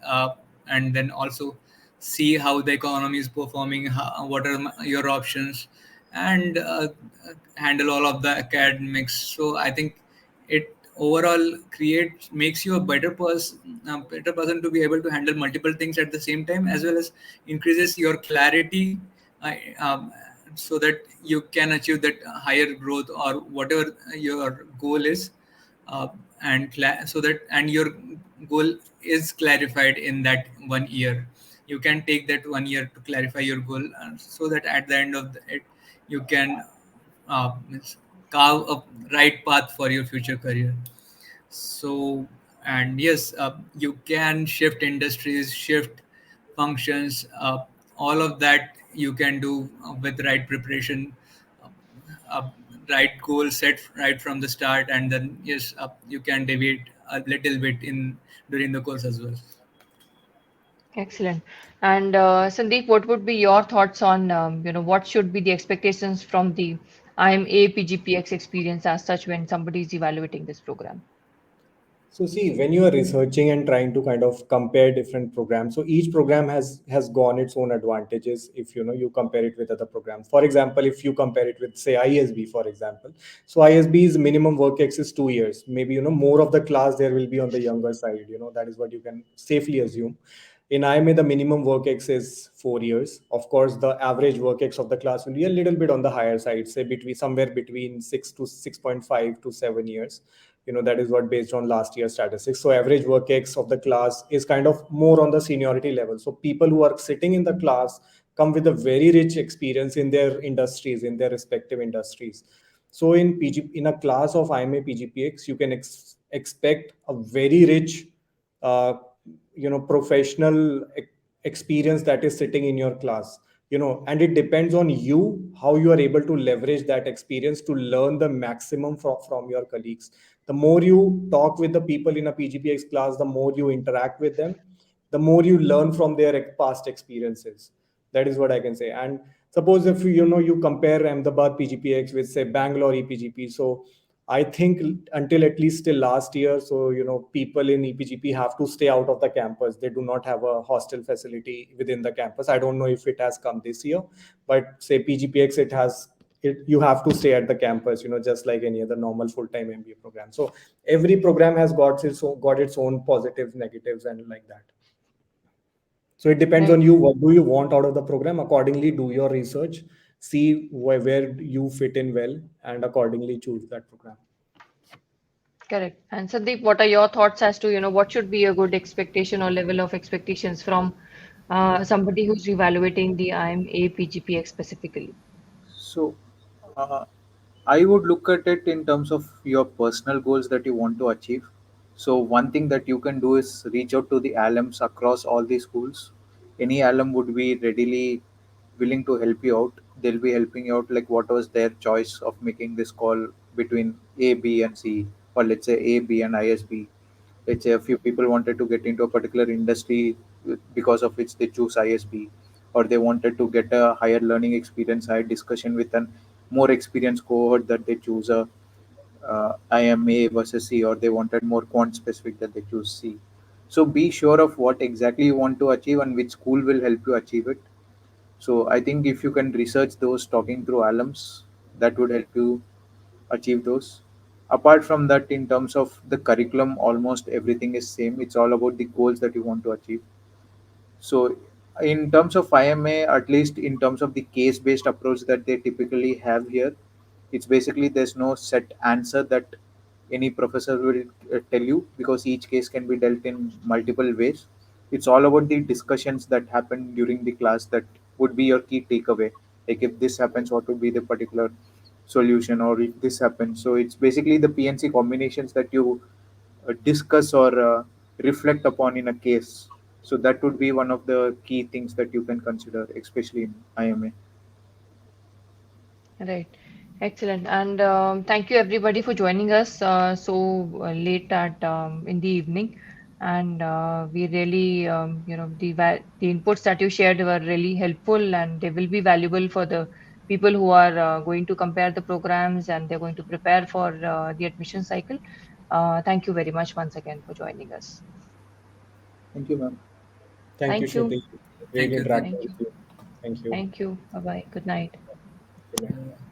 S4: And then also see how the economy is performing. What are your options? And handle all of the academics. So I think it overall creates makes you a better person to be able to handle multiple things at the same time, as well as increases your clarity, uh, um, so that you can achieve that higher growth or whatever your goal is, uh, so that and your goal is clarified in that 1 year. You can take that 1 year to clarify your goal, so that at the end of it you can means carve a right path for your future career. So, and yes, you can shift industries, shift functions, all of that you can do with right preparation, uh, uh, right goal set right from the start, and then yes, you can deviate a little bit in during the course as well.
S1: Excellent. And Sandeep, what would be your thoughts on, what should be the expectations from the IMA PGPX experience as such when somebody is evaluating this program?
S2: So see, when you are researching and trying to kind of compare different programs, so each program has gone its own advantages if you compare it with other programs. For example, if you compare it with say ISB, for example, so ISB's minimum work ex is 2 years. Maybe more of the class there will be on the younger side. That is what you can safely assume. In IMA, the minimum work ex is 4 years. Of course, the average work ex of the class will be a little bit on the higher side, say between somewhere between 6 to 6.5 to 7 years. That is what based on last year's statistics. So average work ex of the class is kind of more on the seniority level. So people who are sitting in the class come with a very rich experience in their industries, in their respective industries. So in a class of IMA PGPX, you can expect a very rich uh, professional experience that is sitting in your class, and it depends on you how you are able to leverage that experience to learn the maximum from your colleagues. The more you talk with the people in a PGPX class, the more you interact with them, the more you learn from their past experiences. That is what I can say. And suppose if you compare Ahmedabad PGPX with say Bangalore EPGP, so I think until at least till last year, so people in EPGP have to stay out of the campus. They do not have a hostel facility within the campus. I don't know if it has come this year, but say PGPX, it has it. You have to stay at the campus, just like any other normal full-time MBA program. So every program has got its own positives, negatives, and like that. So it depends on
S1: Right.
S2: you. What do you want out of the program? Accordingly, do your research, see where you fit in well, and accordingly choose that program.
S1: Correct. And Sandeep, what are your thoughts as to, what should be a good expectation or level of expectations from somebody who's evaluating the IIMA PGPX specifically?
S3: So, uh, I would look at it in terms of your personal goals that you want to achieve. So, one thing that you can do is reach out to the alums across all the schools. Any alum would be readily willing to help you out. They'll be helping you out, like what was their choice of making this call between A, B, and C, or let's say A, B, and ISB. Let's say a few people wanted to get into a particular industry because of which they choose ISB, or they wanted to get a higher learning experience, higher discussion with an more experienced cohort that they choose a IMA versus C, or they wanted more quant specific that they choose C. So be sure of what exactly you want to achieve and which school will help you achieve it. So I think if you can research those talking through alums, that would help you achieve those. Apart from that, in terms of the curriculum, almost everything is same. It's all about the goals that you want to achieve. So, in terms of IMA, at least in terms of the case based approach that they typically have here, it's basically there's no set answer that any professor will tell you, because each case can be dealt in multiple ways. It's all about the discussions that happen during the class that would be your key takeaway. Like, if this happens, what would be the particular solution, or if this happens. So, it's basically the PNC combinations that you discuss or reflect upon in a case. So that would be one of the key things that you can consider, especially in IMA.
S1: Right. Excellent. And thank you everybody for joining us so late at in the evening. And we really, the inputs that you shared were really helpful, and they will be valuable for the people who are going to compare the programs and they're going to prepare for the admission cycle. Thank you very much once again for joining us.
S3: Thank you, ma'am.
S2: Thank you,
S1: Thank you.
S2: Shruti. Great
S4: Thank you. Thank
S2: interacting
S1: Thank
S2: with
S1: you.
S2: you. Thank you.
S1: Thank you. Bye bye. Good night.
S2: Good night.
S4: you.